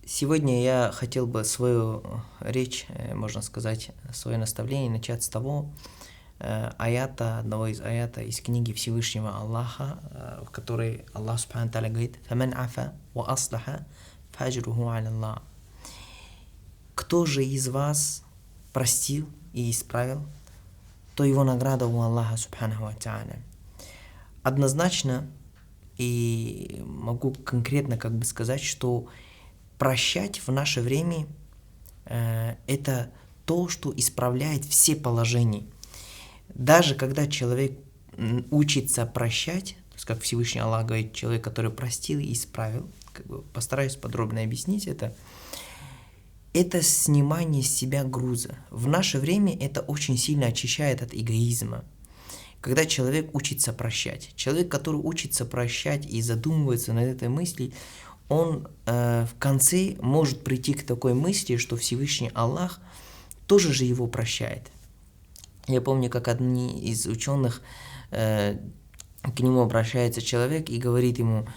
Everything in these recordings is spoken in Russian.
Сегодня я хотел бы свою речь, можно сказать, свое наставление начать с того одного из аята из книги Всевышнего Аллаха, в которой Аллах Субхану Тааля говорит: «Фаман афа ва аслаха фаджруху аля Аллах». Кто же из вас простил и исправил, то его награда у Аллаха Субхану Тааля. Однозначно и могу конкретно сказать, что прощать в наше время это то, что исправляет все положения. Даже когда человек учится прощать, то есть как Всевышний Аллах говорит, человек, который простил и исправил, постараюсь подробно объяснить это снимание с себя груза. В наше время это очень сильно очищает от эгоизма. Когда человек учится прощать, человек, который учится прощать и задумывается над этой мыслью, он в конце может прийти к такой мысли, что Всевышний Аллах тоже же его прощает. Я помню, как одни из ученых к нему обращается человек и говорит ему: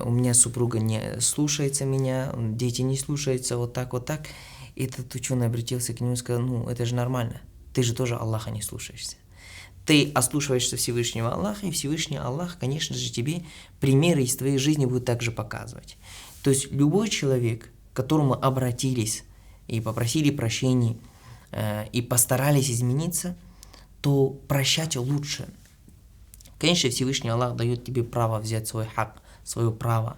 у меня супруга не слушается меня, дети не слушаются, вот так. И этот ученый обратился к нему и сказал: это же нормально, ты же тоже Аллаха не слушаешься. Ты ослушиваешься Всевышнего Аллаха, и Всевышний Аллах, конечно же, тебе примеры из твоей жизни будет также показывать. То есть любой человек, к которому обратились и попросили прощения, и постарались измениться, то прощать лучше. Конечно, Всевышний Аллах дает тебе право взять свой хак, свое право,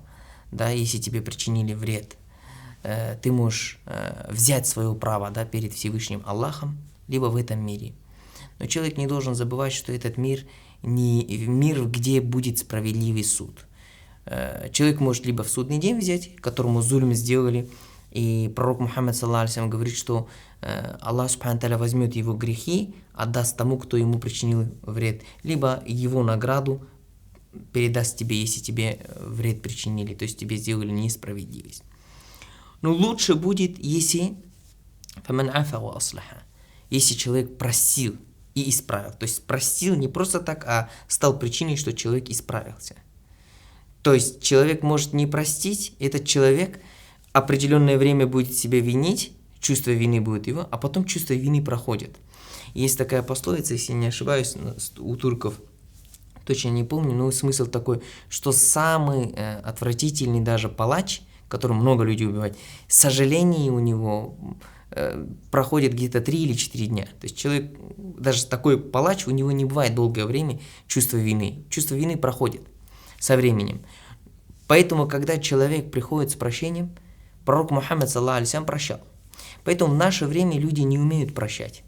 да, если тебе причинили вред. Ты можешь взять свое право, да, перед Всевышним Аллахом, либо в этом мире. Но человек не должен забывать, что этот мир не мир, где будет справедливый суд. Человек может либо в судный день взять, которому зульм сделали, и пророк Мухаммад ﷺ говорит, что Аллах Субхану Тааля возьмет его грехи, отдаст тому, кто ему причинил вред, либо его награду передаст тебе, если тебе вред причинили, то есть тебе сделали несправедливость. Но лучше будет, если если человек просил и исправил. То есть простил не просто так, а стал причиной, что человек исправился. То есть человек может не простить, этот человек определенное время будет себя винить, чувство вины будет его, а потом чувство вины проходит. Есть такая пословица, если не ошибаюсь, у турков, точно не помню, но смысл такой, что самый отвратительный даже палач, которым много людей убивает, сожаление у него проходит где-то 3 или 4 дня. То есть человек, даже такой палач, у него не бывает долгое время чувства вины. Чувство вины проходит со временем. Поэтому, когда человек приходит с прощением, пророк Мухаммад ﷺ прощал. Поэтому в наше время люди не умеют прощать.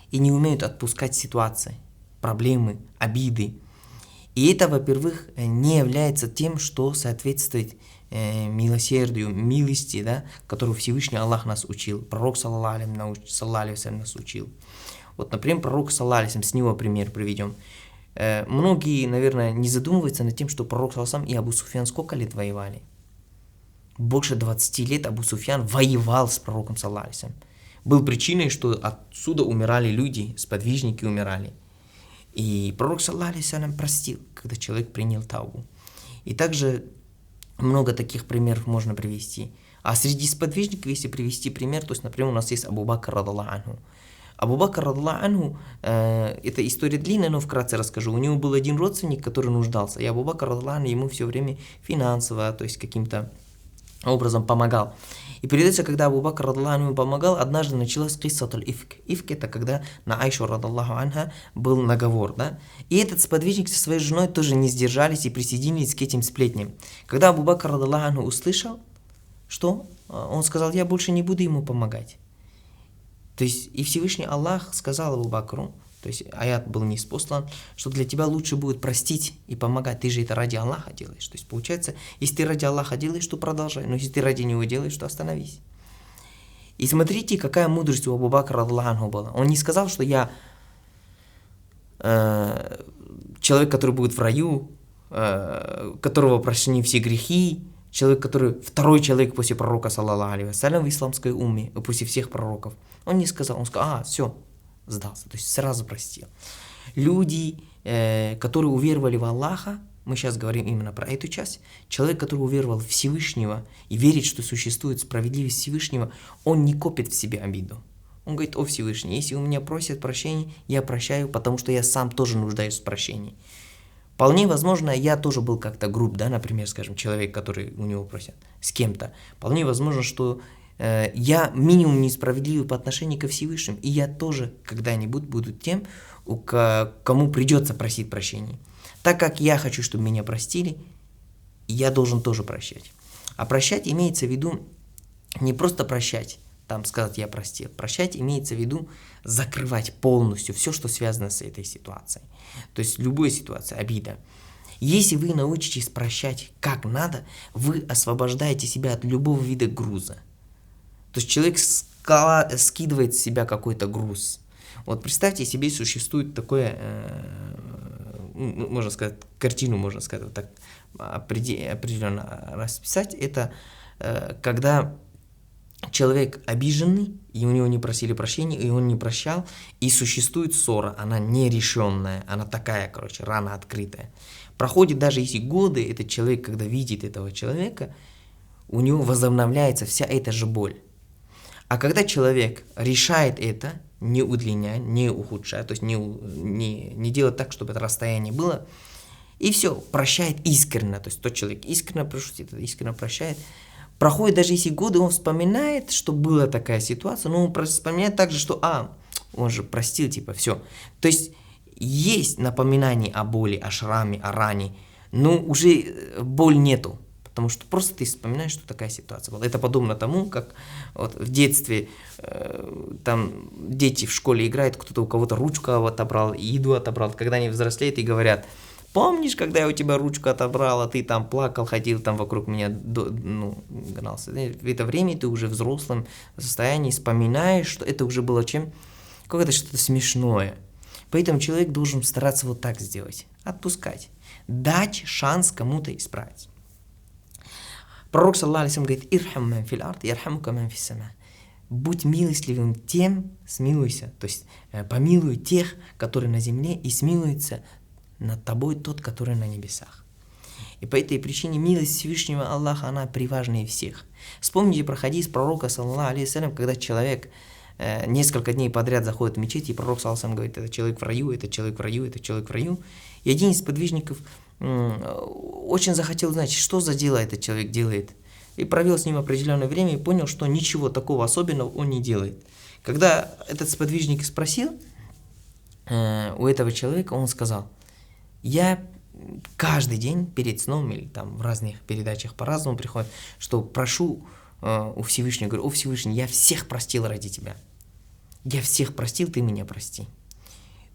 И не умеют отпускать ситуации, проблемы, обиды. И это, во-первых, не является тем, что соответствует милосердию, милости, да, которую Всевышний Аллах нас учил, пророк саллаллаху алейхи нас учил. Вот, например, пророк саллаллаху, с него пример приведем. Многие, наверное, не задумываются над тем, что пророк саллаллаху и Абу Суфьян сколько лет воевали? Больше 20 лет Абу Суфьян воевал с пророком саллаллаху. Был причиной, что отсюда умирали люди, сподвижники умирали. И пророк саллаллаху простил, когда человек принял таубу. И также много таких примеров можно привести. А среди сподвижников, если привести пример, то есть, например, у нас есть Абу Бакр радаллаху анху. Абу Бакр радаллаху анху, это история длинная, но вкратце расскажу. У него был один родственник, который нуждался, и Абу Бакр радаллаху анху ему все время финансово, то есть каким-то образом помогал. И передается, когда Абу Бакр радаллаху анху ему помогал, однажды началась киссатуль ифк. Ифк — это когда на Айшу радаллаху анха был наговор, да? И этот сподвижник со своей женой тоже не сдержались и присоединились к этим сплетням. Когда Абу Бакр радаллаху анху услышал, что? Он сказал: я больше не буду ему помогать. То есть и Всевышний Аллах сказал Абу Бакру, то есть аят был ниспослан, что для тебя лучше будет простить и помогать. Ты же это ради Аллаха делаешь. То есть получается, если ты ради Аллаха делаешь, то продолжай. Но если ты ради него делаешь, то остановись. И смотрите, какая мудрость у Абу Бакра радаллаху анху была. Он не сказал, что я человек, который будет в раю, которого прощены все грехи, человек, который второй человек после пророка, саллаллаху алейхи вассалям, в исламской умме, после всех пророков. Он не сказал, он сказал: все, сдался, то есть сразу простил. Люди, которые уверовали в Аллаха, мы сейчас говорим именно про эту часть, человек, который уверовал в Всевышнего и верит, что существует справедливость Всевышнего, он не копит в себе обиду. Он говорит: о Всевышний, если у меня просят прощения, я прощаю, потому что я сам тоже нуждаюсь в прощении. Вполне возможно, я тоже был как-то груб, да, например, скажем, человек, который у него просят с кем-то. Вполне возможно, что я минимум несправедливый по отношению ко Всевышнему, и я тоже когда-нибудь буду тем, кому придется просить прощения. Так как я хочу, чтобы меня простили, я должен тоже прощать. А прощать имеется в виду не просто прощать, там сказать «я простил». Прощать имеется в виду закрывать полностью все, что связано с этой ситуацией. То есть любая ситуация, обида. Если вы научитесь прощать как надо, вы освобождаете себя от любого вида груза. То есть человек скидывает с себя какой-то груз. Вот представьте себе, существует такое, можно сказать, картину, можно сказать, вот так определенно расписать. Это когда человек обиженный, и у него не просили прощения, и он не прощал, и существует ссора, она нерешенная, она такая, короче, рана открытая. Проходит даже если годы, этот человек, когда видит этого человека, у него возобновляется вся эта же боль. А когда человек решает это, не удлиняя, не ухудшая, то есть не делать так, чтобы это расстояние было, и все, прощает искренне, то есть тот человек искренне прощает, искренне прощает. Проходит даже если годы, он вспоминает, что была такая ситуация, но он вспоминает также, что он же простил, типа, все. То есть есть напоминание о боли, о шраме, о ране, но уже боль нету. Потому что просто ты вспоминаешь, что такая ситуация была. Это подобно тому, как вот в детстве там дети в школе играют, кто-то у кого-то ручку отобрал, еду отобрал. Когда они взрослеют и говорят: помнишь, когда я у тебя ручку отобрал, а ты там плакал, ходил там вокруг меня, гнался. В это время ты уже в взрослом состоянии вспоминаешь, что это уже было какое-то что-то смешное. Поэтому человек должен стараться вот так сделать. Отпускать. Дать шанс кому-то исправить. Пророк, саллаллаху алейхи ва саллям, говорит: «Ирхам ман фил ард, ярхамука ман фис сама». Будь милостливым тем, смилуйся, то есть помилуй тех, которые на земле, и смилуется над тобой тот, который на небесах. И по этой причине милость Всевышнего Аллаха, она преважнее всех. Вспомните про хадис пророка, саллаллаху алейхи ва саллям, когда человек несколько дней подряд заходит в мечеть, и пророк, саллаллаху алейхи ва саллям, говорит: это человек в раю, это человек в раю, это человек в раю. И один из подвижников очень захотел знать, что за дело этот человек делает. И провел с ним определенное время и понял, что ничего такого особенного он не делает. Когда этот сподвижник спросил у этого человека, он сказал: я каждый день перед сном, или там в разных передачах по-разному приходит, что прошу у Всевышнего, говорю: о Всевышний, я всех простил ради тебя. Я всех простил, ты меня прости.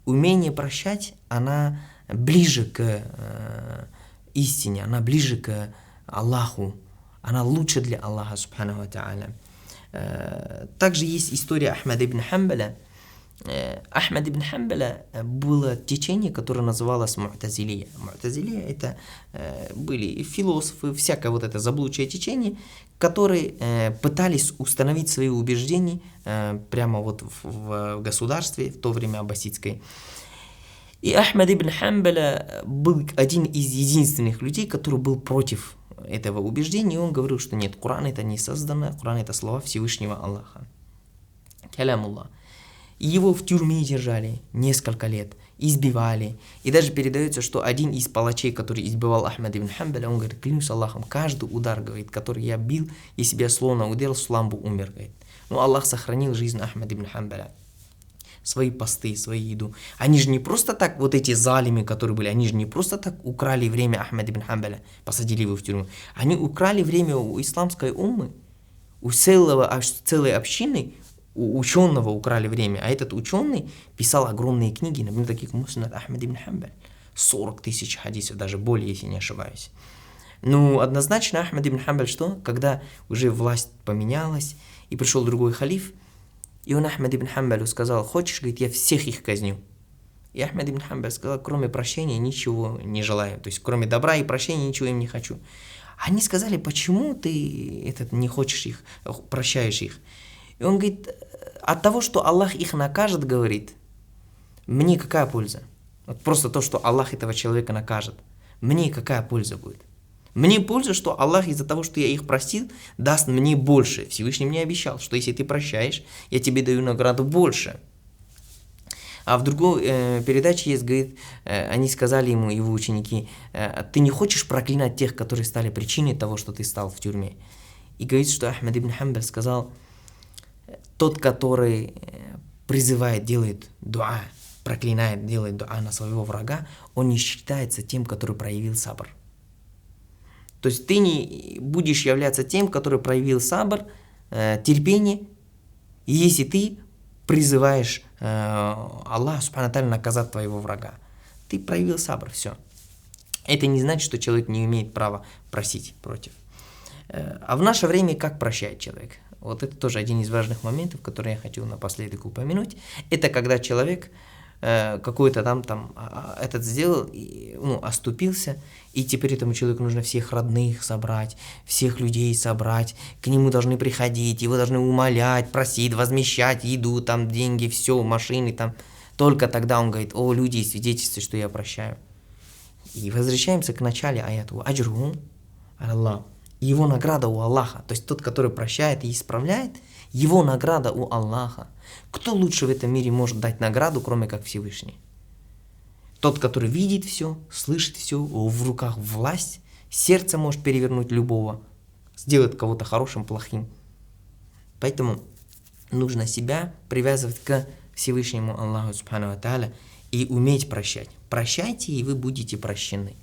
Умение прощать, она ближе к истине, она ближе к Аллаху, она лучше для Аллаха, субханаху ва тааля. Также есть история Ахмада ибн Хамбаля. Ахмад ибн Хамбаля было течение, которое называлось Му'тазилия. Му'тазилия — это были философы, всякое вот это заблудшее течение, которые пытались установить свои убеждения прямо вот в государстве, в то время аббасидской. И Ахмад ибн Хамбаля был один из единственных людей, который был против этого убеждения, и он говорил, что нет, Коран — это не создано, Коран — это слова Всевышнего Аллаха. Калямуллах. И его в тюрьме держали несколько лет, избивали. И даже передается, что один из палачей, который избивал Ахмада ибн Хамбаля, он говорит: клянусь Аллахом, каждый удар, говорит, который я бил, если бы я словно ударил, слам бы умер, говорит. Но Аллах сохранил жизнь Ахмада ибн Хамбаля. Свои посты, свою еду. Они же не просто так, вот эти залимы, которые были, они же не просто так украли время Ахмада ибн Хамбаля, посадили его в тюрьму. Они украли время у исламской уммы, у целой общины. У ученого украли время, а этот ученый писал огромные книги, например, таких как Муснад Ахмад ибн Хамбаль. 40 тысяч хадисов, даже более, если не ошибаюсь. Ну, однозначно Ахмад ибн Хамбаль, что когда уже власть поменялась, и пришел другой халиф, и он Ахмад ибн Хамбалю сказал: хочешь, говорит, я всех их казню. И Ахмад ибн Хамбаль сказал: кроме прощения ничего не желаю, то есть кроме добра и прощения ничего им не хочу. Они сказали: почему ты не хочешь их, прощаешь их? И он говорит: от того, что Аллах их накажет, говорит, мне какая польза? Вот просто то, что Аллах этого человека накажет. мне какая польза будет? Мне польза, что Аллах из-за того, что я их простил, даст мне больше. Всевышний мне обещал, что если ты прощаешь, я тебе даю награду больше. А в другой передаче есть, говорит, они сказали ему, его ученики, ты не хочешь проклинать тех, которые стали причиной того, что ты стал в тюрьме? И говорит, что Ахмад ибн Хамбаль сказал, тот, который призывает, делает дуа, проклинает, делает дуа на своего врага, он не считается тем, который проявил сабр. То есть ты не будешь являться тем, который проявил сабр, терпение, если ты призываешь Аллаха субхану тааля наказать твоего врага. Ты проявил сабр, все. Это не значит, что человек не имеет права просить против. А в наше время как прощает человек? Вот это тоже один из важных моментов, который я хочу напоследок упомянуть. Это когда человек какой-то там этот сделал, оступился, и теперь этому человеку нужно всех родных собрать, всех людей собрать, к нему должны приходить, его должны умолять, просить, возмещать еду, там, деньги, все, машины, там. Только тогда он говорит, о, люди, свидетельствуют, что я прощаю. И возвращаемся к началу аяту. Аджруху Аллах. Его награда у Аллаха. То есть тот, который прощает и исправляет, его награда у Аллаха. Кто лучше в этом мире может дать награду, кроме как Всевышний? Тот, который видит все, слышит все, в руках власть, сердце может перевернуть любого, сделать кого-то хорошим, плохим. Поэтому нужно себя привязывать к Всевышнему Аллаху субхану ва тааля и уметь прощать. Прощайте, и вы будете прощены.